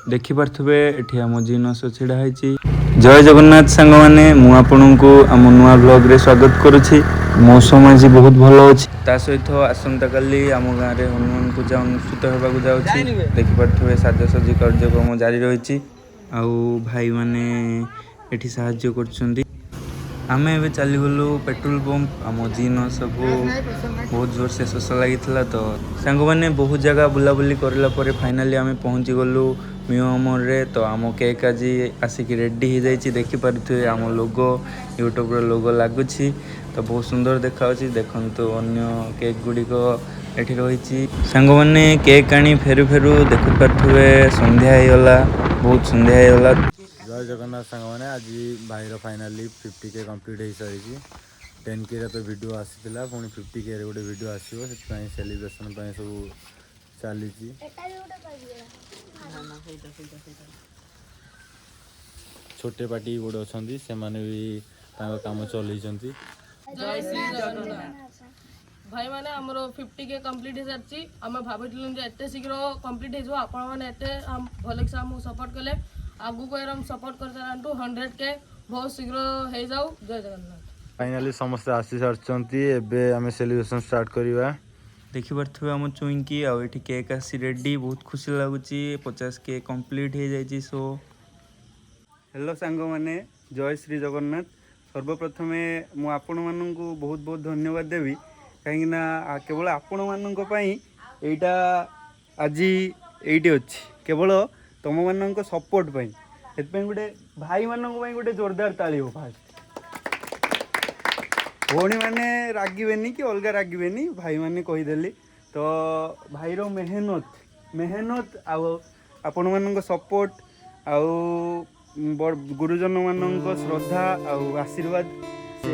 देखिपे एठी आम जिनस छिड़ा है। जय जगन्नाथ सांग मैंने आपको आम नुआ ब्लॉग रे स्वागत करुछि। मौसम आज बहुत भल अच्छी। ता सहित आसंता काली आम गाँव में हनुमान पूजा अनुष्ठित होगा जाऊँगी। देखिपे साजसजी कार्यक्रम जारी रही। आउ भाई माने एठी साहाय्य कर। आमे एबे चली गलु पेट्रोल पंप। आम जीन सब बहुत जोर से शोष लगी तो सांग मैंने बहुत जगह बुलाबुली करला फाइनाली आमे पहुँची गलु म्यूजियम रे। तो आम केक आज आसिक रेडी हो जाइए। देखिपे आम लोगो यूट्यूब लोगो लगुच तो बहुत सुंदर देखा देखु अन्य केक गुड़िक एठी रही। सांग मैंने केक आनी फेरु फेरु देखिपे संध्या होगला, बहुत संध्या होगला। जय जगन्नाथ सांग मैंने आज भाईर फाइनाली 50K कंप्लीट हो सारी। 10K तो वीडियो आसीला पुणी 50K गोटे वीडियो आसो से सेलिब्रेशन सब चली। छोटे पार्टी गोटे अच्छा से भी काम चल भाई माने हमरो 50K कंप्लीट हो सारी। आम भाविलु एत शीघ्र कंप्लीट हो भल से आमको सपोर्ट कले। आगु को हम सपोर्ट कर सारंतु 100K बहुत शीघ्र हो जाऊ। जय जगन्नाथ। फाइनाली समस्त आसी सारी। एबे आम सेलिब्रेशन स्टार्ट करवा। देखिपे आम चुईकी आउ केक आसी रेडी। बहुत खुशी लगुच 50K कंप्लीट हो जाए। सो हेलो सांग मैंने जय श्री जगन्नाथ। सर्वप्रथम मु आपण मानू बहुत बहुत धन्यवाद देवी कहीं केवल आपण मानी एटा आज ये अच्छी केवल तुम मान सपोर्ट से गोटे भाई मान गोटे जोरदार ताली हो। फास्ट भौणी मैंने रागबे कि अलग रागबे भाई मैंने कहीदेली तो भाईर मेहनत आपण मान सपोर्ट आउ गुरुजन मान श्रद्धा आउ आशीर्वाद से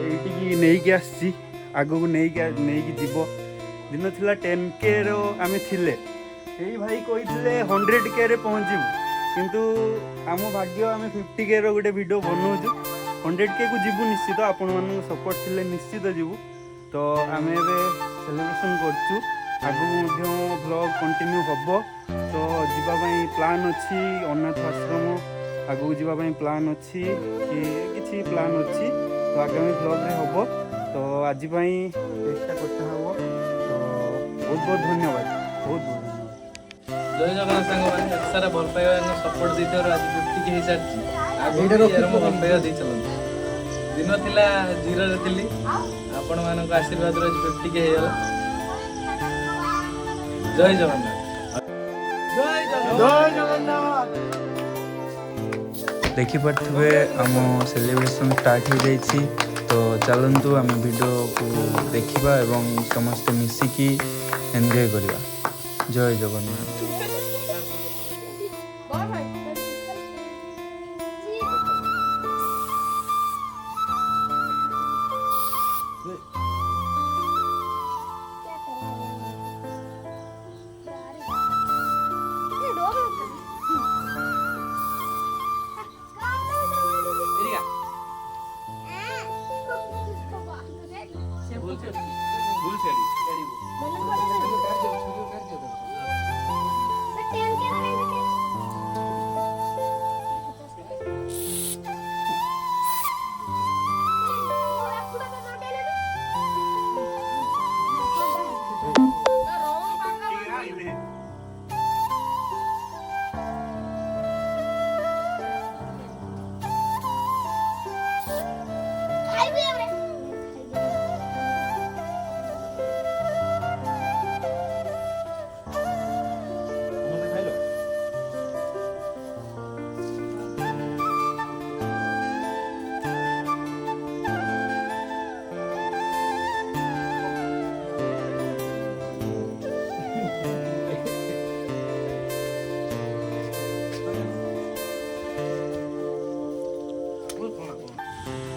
नहीं आसी आगू नहीं जीव। दिन थिला 10K रो आमे थिले यही भाई कही 100K रे पहुँचू किंतु आम भाग्य आम 50K रो गोटे वीडियो बनाऊँ 100K को जीवु निश्चित। आपण मान सपोर्ट थिले निश्चित जीवु। तो आम एबे सेलिब्रेशन करछु आगु ब्लॉग कंटिन्यू हम। तो जीवाई प्लान अच्छी अनाथ आश्रम आगू जीवाई प्लान अच्छी कि प्लान अच्छी तो आगामी ब्लॉग रे हम। तो आज चेष्टा करता हम। तो बहुत बहुत धन्यवाद, बहुत बहुत धन्यवाद। जय जगन्नाथ सांग मैंने सारा भल पाइबा सपोर्ट दी आज 50K हो सारी। आगे भल पाइबा दी चलते दिन थिला 0 रे थिली आपण मानक आशीर्वाद रे 50K हो गला। जय जगन्नाथ, जय जगन्नाथ। देखिपे आम सेलिब्रेशन स्टार्ट हो जाइए। तो चलतु आम वीडियो को देखा एवं समस्ते मिसिकी एंजॉय करवा। जय जगन्नाथ।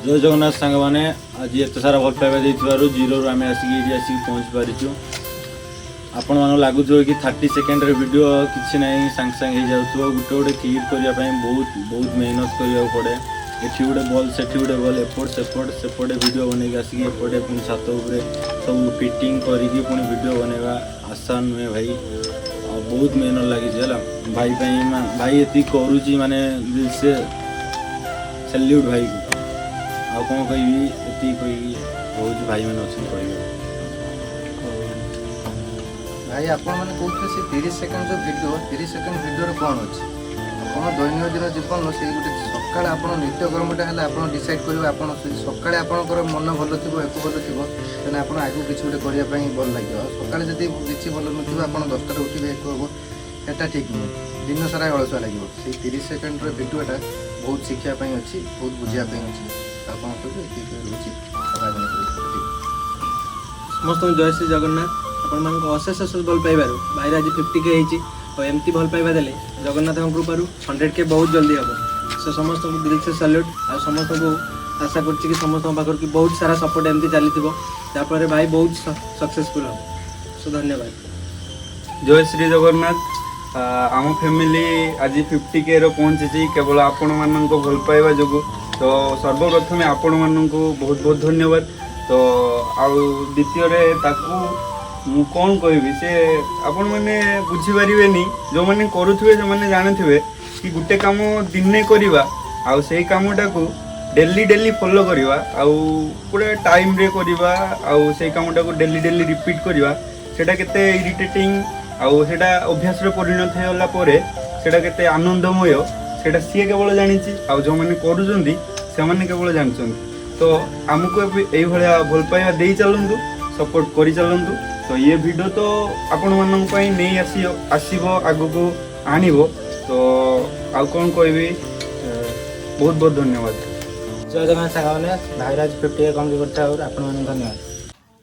जय जगन्नाथ सांग मैंने आज एत सारा भल पाइबा जीरो आम आसिक पहुँच पारिचु। आपण मान लगुच कि 30 सेकेंड वीडियो किसी ना सांग सांग हो जाऊ गोटे गोटे क्लिप करने बहुत बहुत मेहनत करा पड़े। ये गोटे बल से गोटे बल एपट सेपट सेपटे वीडियो बन आसिक एपटे पुणी छात सब फिटिंग करके पुणी वीडियो बनवा आसान नुहे भाई। ବହୁତ ମେହନତ ଲାଗିଛି ହେଲା ଭାଇ ପାଇଁ ଭାଇ ଏତିକି କରୁଛି ମାନେ ଦିଲ୍ ସେ ସାଲ୍ୟୁଟ୍ ଭାଇକୁ ଆଉ କ'ଣ କହିବି ଏତିକି କହିବି ବହୁତ ଭାଇମାନେ ଅଛନ୍ତି କହିବେ ଭାଇ ଆପଣମାନେ କହୁଥିଲେ ସେ 30 ସେକେଣ୍ଡ ଯେଉଁ ଭିଡ଼ିଓ 30 ସେକେଣ୍ଡ ଭିଡ଼ିଓରେ କ'ଣ ଅଛି ଆପଣ ଦୈନନ୍ଦିନ ଜୀବନର ସେଇ ଗୋଟେ ସକାଳେ ଆପଣ ନିତ୍ୟକର୍ମଟା ହେଲେ ଆପଣ ଡିସାଇଡ଼୍ କରିବେ ଆପଣ ସକାଳେ ଆପଣଙ୍କର ମନ ଭଲ ଥିବ ଏକ ଭଲ ଥିବ ତାହେଲେ ଆପଣ ଆଗକୁ କିଛି ଗୋଟେ କରିବା ପାଇଁ ଭଲ ଲାଗିବ ଆଉ ସକାଳେ ଯଦି କିଛି ଭଲ ନଥିବ ଆପଣ 10ଟାରେ ଉଠିବେ ଏକ ହେବ ଏଟା ଠିକ୍ ନୁହେଁ ଦିନ ସାରା ଅଳସୁଆ ଲାଗିବ ସେଇ 30 ସେକେଣ୍ଡର ଭିଡ଼ିଓଟା ବହୁତ ଶିଖିବା ପାଇଁ ଅଛି ବହୁତ ବୁଝିବା ପାଇଁ ଅଛି ଆପଣ କହିବେ ଏତିକି ରହୁଛି ସମସ୍ତଙ୍କୁ ଜୟ ଶ୍ରୀ ଜଗନ୍ନାଥ ଆପଣମାନଙ୍କୁ ଅଶେଷ ଅଶେଷ ଭଲ ପାଇବାରୁ ଭାଇର ଆଜି 50K ହେଇଛି ଆଉ ଏମିତି ଭଲ ପାଇବା ଦେଲେ ଜଗନ୍ନାଥଙ୍କ କୃପାରୁ 100K ବହୁତ ଜଲ୍ଦି ହେବ ସେ ସମସ୍ତଙ୍କୁ ଦିଲ୍ ସେ ସାଲ୍ୟୁଟ୍ ଆଉ ସମସ୍ତଙ୍କୁ ଆଶା କରୁଛି କି ସମସ୍ତଙ୍କ ପାଖରୁ କି ବହୁତ ସାରା ସପୋର୍ଟ ଏମିତି ଚାଲିଥିବ ଯାହାଫଳରେ ଭାଇ ବହୁତ ସକ୍ସେସଫୁଲ୍ ହେବ ସୋ ଧନ୍ୟବାଦ ଜୟ ଶ୍ରୀ ଜଗନ୍ନାଥ ଆମ ଫ୍ୟାମିଲି ଆଜି 50Kରେ ପହଞ୍ଚିଛି କେବଳ ଆପଣମାନଙ୍କ ଭଲ ପାଇବା ଯୋଗୁଁ ତ ସର୍ବପ୍ରଥମେ ଆପଣମାନଙ୍କୁ ବହୁତ ବହୁତ ଧନ୍ୟବାଦ ତ ଆଉ ଦ୍ୱିତୀୟରେ ତାକୁ ମୁଁ କ'ଣ କହିବି ସେ ଆପଣମାନେ ବୁଝିପାରିବେନି ଯେଉଁମାନେ କରୁଥିବେ ସେମାନେ ଜାଣିଥିବେ କି ଗୋଟେ କାମ ଦିନେ କରିବା ଆଉ ସେଇ କାମଟାକୁ ଡେଲି ଫଲୋ କରିବା ଆଉ ଗୋଟେ ଟାଇମ୍ରେ କରିବା ଆଉ ସେଇ କାମଟାକୁ ଡେଲି ରିପିଟ୍ କରିବା ସେଇଟା କେତେ ଇରିଟେଟିଂ ଆଉ ସେଇଟା ଅଭ୍ୟାସରେ ପରିଣତ ହେଇଗଲା ପରେ ସେଇଟା କେତେ ଆନନ୍ଦମୟ ସେଇଟା ସିଏ କେବଳ ଜାଣିଛି ଆଉ ଯେଉଁମାନେ କରୁଛନ୍ତି ସେମାନେ କେବଳ ଜାଣିଛନ୍ତି ତ ଆମକୁ ଏବେ ଏଇଭଳିଆ ଭଲ ପାଇବା ଦେଇ ଚାଲନ୍ତୁ ସପୋର୍ଟ କରି ଚାଲନ୍ତୁ ତ ଇଏ ଭିଡ଼ିଓ ତ ଆପଣମାନଙ୍କ ପାଇଁ ନେଇ ଆସିବ ଆଗକୁ ଆଣିବ ତ ଆଉ କ'ଣ କହିବି ବହୁତ ବହୁତ ଧନ୍ୟବାଦ ଜୟ ଜଗନ୍ନାଥ ସାଙ୍ଗମାନେ ଭାଇରାଜ 50K କମ୍ପ୍ଲିଟ୍ କରିଥିବାରୁ ଆପଣମାନଙ୍କୁ ଧନ୍ୟବାଦ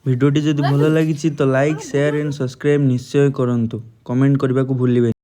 ଭିଡ଼ିଓଟି ଯଦି ଭଲ ଲାଗିଛି ତ ଲାଇକ୍ ସେୟାର ଆଣ୍ଡ ସବସ୍କ୍ରାଇବ୍ ନିଶ୍ଚୟ କରନ୍ତୁ କମେଣ୍ଟ କରିବାକୁ ଭୁଲିବେନି